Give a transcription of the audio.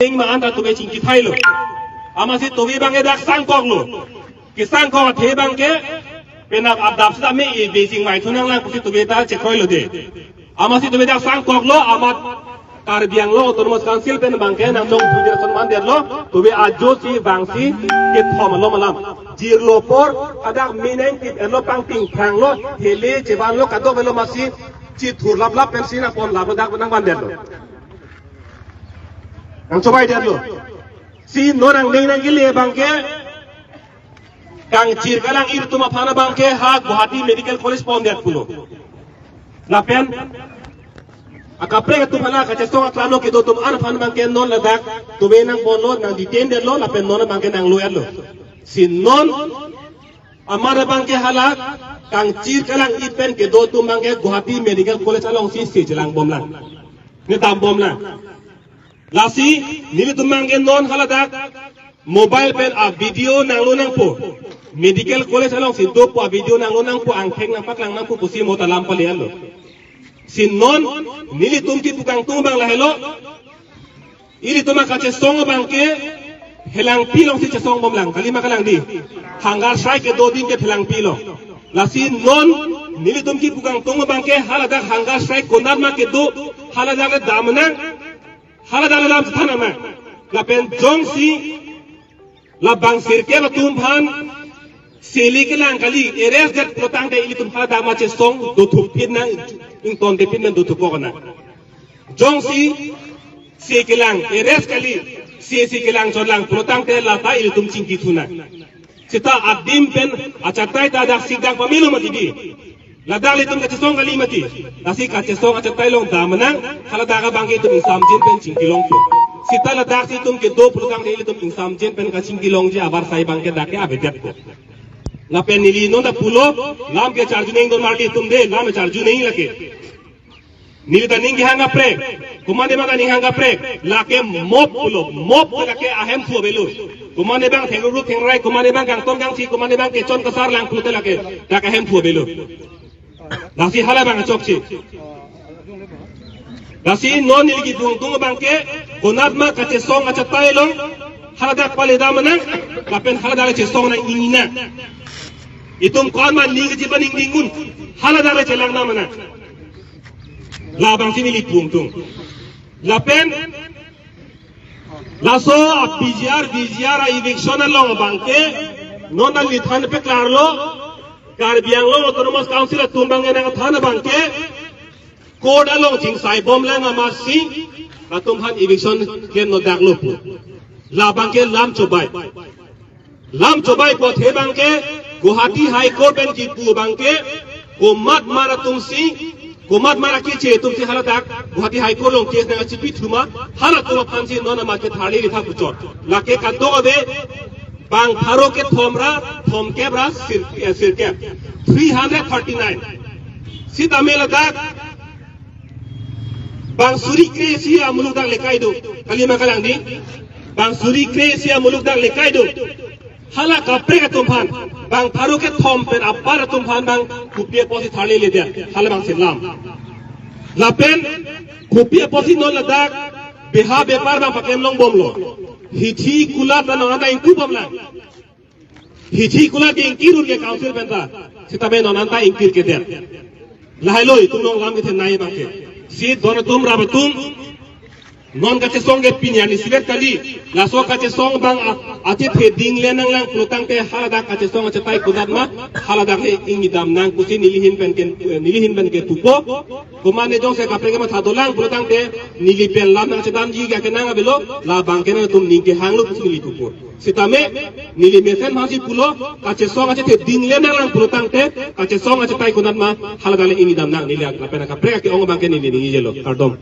ting ma anta tobe ching ki thailo amasi tobe bange dak sang koklo ki sang ko the bangke penap adap sa me e beijing mai thunang lang kusi tobe ta che khoilo de amasi tobe dak sang koklo amat Karbiang lo otonomous council pen bangke nang dong pujer sonman der lo tobe ajo si bangsi ke thom lo malam jir lo por adak minen tip elo pangting khang lo hele cheban lo kado belo masi chi thur lap lap pensi na pon lap dak nang ban der lo nang cobai der lo si norang nei nang gile bangke kang jir kalang ir tuma phana bangke ha Guwahati medical college pon der pulo lapen akapre tu phana ka chesong atlano ke do tum an phan bangke non ladak tu be nang bon lo nang detain der lo lapen non bangke nang lo lo sin non amara bangke halak kang jir kalang ipen ke do tum bangke Guwahati medical college along si se jelang bom lang ni tam bom lang lasi nili tum bangke non haladak mobile pen a video nang lo nang po medical college along si do po a video nang lo nang po ang kheng nang paklang nang po pusi mo talam palian lo sin non nili tumki tukang tumbang lahelo ili tuma kache song bangke helang pilong si chesong bom lang kalima kalang di hangar sai ke do din ke helang pilong lasi non nili tumki tukang tung bangke halada hangar sai konar ma ke do halada le damna halada le lam thana ma la pen jong si la bang sirke la tumphan seli ke lang kali eres det protang de ili tum halada ma che song do thup pin na ing ton de pin na do thup ko na jong si ke lang eres kali si ke lang chon lang protang de la ta ili tum ching ki thuna sita adim pen achatai ta dak sigdang pamilu mati di la dali tum ka song kali mati nasi ka song achatai long da manang halada ka bangke tum sam jin pen ching ki long ko sita la dak si tum ke do protang de ili tum sam jin pen ka ching ki long je abar sai bangke dake abedet ko la pen nili no da pulo lam ke charju nei don marti tum de lam charju nei lake nili da ningi hanga pre kumane bang ningi hanga pre lake mop pulo mop lake ahem fu belu kumane bang theng ru theng rai kumane bang gang tom gang si kumane bang ke chon kasar lang pulo lake dak ahem fu belu lasi hala bang chok chi lasi non nili ki dung dung bang ke konat ma ka che song acha tai long hala dak pale da manang la pen hala da che song na ingina itum kon man ning ji baning ningun hala dare chelang na mana la bang sini li tung tung la pen la so biziar a eviction lo bangke non li than pe klarlo Karbiang lo autonomous council tumbang na thana bangke code along jing sai bom lang amasi atum han eviction ken no dak lo la bangke lam chobai po the bangke Guwahati High Court pen ki pu bangke komat mara tumsi komat mara ki che tumsi haladak Guwahati High Court long case na chipi thuma hala tuma phansi nona ma ke thali litha puchot lake ka do ade bang tharo ke thomra thom ke bra sir ke 339 sita meladak bang suri kresia muluk dak lekai do kalima kalang di bang suri kresia muluk dak lekai do hala kapre ka tumphan bang tharu ke thom pen appar tumphan bang kupie posi thali le dia hala bang silam lapen kupie posi non ladak beha bepar bang pakem long bomlo hithi kula ta nonanta inku bomla hithi kula ke inkirur ke council penta sitabe nonanta inkir ke dia lahailoi tum long lam ke nai bang ke si don tum rabatum non kache song ge pinya ni siber kali la so kache song bang ache the ding le nang lang plutang te halada kache song ache tai kudat ma halada ke ingi dam nang kusi nilihin ben ke tupo kumane jong se kapre ke ma thadolang plutang te nili pen lam nang chetam ji ga ke nang abelo la bang ke na tum ning ke hanglu kusi nili tupo sitame nili mesen ma si pulo kache song ache the ding le nang lang plutang te kache song ache tai kudat ma halada le ingi dam nang nili la pen kapre ke ong bang ke nili ni jelo kardom